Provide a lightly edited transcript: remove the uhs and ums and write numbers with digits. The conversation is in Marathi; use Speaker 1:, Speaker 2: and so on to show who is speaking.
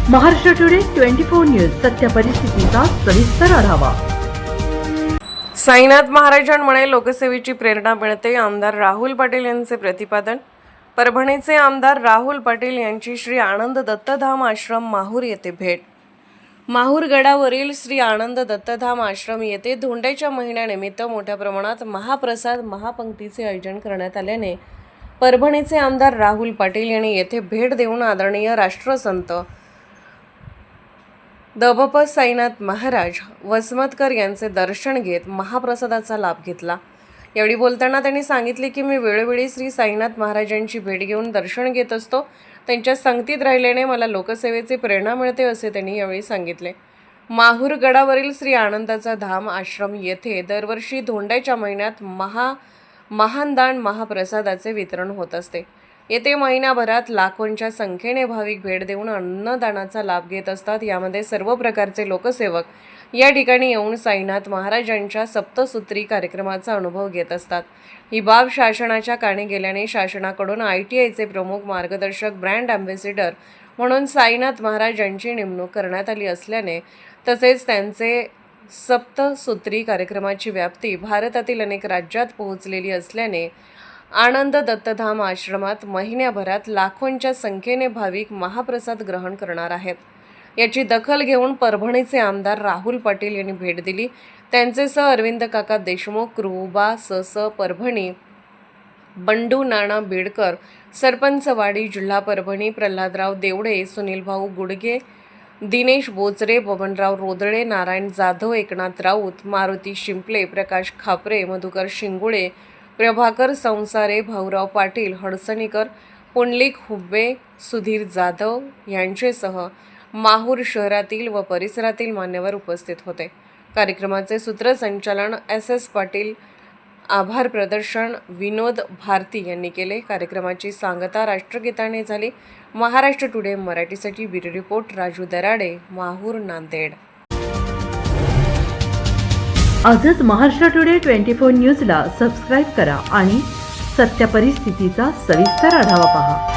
Speaker 1: महाराष्ट्र टुडे 24 न्यूज सत्य परिस्थितीचा सविस्तर आढावा।
Speaker 2: साईनाथ महाराजांमुळे लोकसेवेची प्रेरणा मिळते, आमदार राहुल पाटील यांचे प्रतिपादन। परभणीचे आमदार राहुल पाटील यांची श्री आनंद दत्तधाम आश्रम माहूर येथे भेट। माहूर गडावरील श्री आनंद दत्तधाम आश्रम येथे धोंड्याच्या महिन्यानिमित्त मोठ्या प्रमाणात महाप्रसाद महापंक्तीचे आयोजन करण्यात आल्याने परभणीचे आमदार राहुल पाटील यांनी येथे भेट देऊन आदरणीय राष्ट्रसंत दबप साईनाथ महाराज वसमतकर यांचे दर्शन घेत महाप्रसादाचा लाभ घेतला। यावेळी बोलताना त्यांनी सांगितले की मी वेळोवेळी श्री साईनाथ महाराजांची भेट घेऊन दर्शन घेत असतो, त्यांच्या संगतीत राहिल्याने मला लोकसेवेची प्रेरणा मिळते असे त्यांनी यावेळी सांगितले। माहूर गडावरील श्री आनंदाचा धाम आश्रम येथे दरवर्षी धोंड्याच्या महिन्यात महानदान महाप्रसादाचे वितरण होत असते। येथे महिनाभरात लाखोंच्या संख्येने भाविक भेट देऊन अन्नदानाचा लाभ घेत असतात। यामध्ये सर्व प्रकारचे लोकसेवक या ठिकाणी येऊन साईनाथ महाराजांच्या सप्तसूत्री कार्यक्रमाचा अनुभव घेत असतात। ही बाब शासनाच्या कानी गेल्याने शासनाकडून ITIचे प्रमुख मार्गदर्शक ब्रँड अँबॅसेडर म्हणून साईनाथ महाराजांची नेमणूक करण्यात आली असल्याने तसेच त्यांचे सप्तसूत्री कार्यक्रमाची व्याप्ती भारतातील अनेक राज्यात पोहोचलेली असल्याने आनंद दत्तधाम आश्रमात महिन्याभरात लाखोंच्या संख्येने भाविक महाप्रसाद ग्रहण करणार आहेत। याची दखल घेऊन परभणीचे आमदार राहुल पाटील यांनी भेट दिली। त्यांचे सह अरविंद काका देशमुख, कृबा सस परभणी, बंडू नाना बेडकर, सरपंच वाडी जिल्हा परभणी, प्रल्हादराव देवडे, सुनील भाऊ गुडगे, दिनेश बोचरे, बबनराव रोदळे, नारायण जाधव, एकनाथ राऊत, मारुती शिंपले, प्रकाश खापरे, मधुकर शिंगुळे, प्रभाकर संसारे, भाऊराव पाटील हडसणीकर, पुंडलिक हुब्बे, सुधीर जाधव यांचेसह माहूर शहरातील व परिसरातील मान्यवर उपस्थित होते। कार्यक्रमाचे सूत्रसंचालन SS पाटील, आभार प्रदर्शन विनोद भारती यांनी केले। कार्यक्रमाची सांगता राष्ट्रगीताने झाली। महाराष्ट्र टुडे मराठीसाठी ब्युरो रिपोर्ट राजू दराडे, माहूर, नांदेड।
Speaker 1: आजच महाराष्ट्र टुडे 24 न्यूजला सबस्क्राईब करा आणि सत्य परिस्थितीचा सविस्तर आढावा पहा।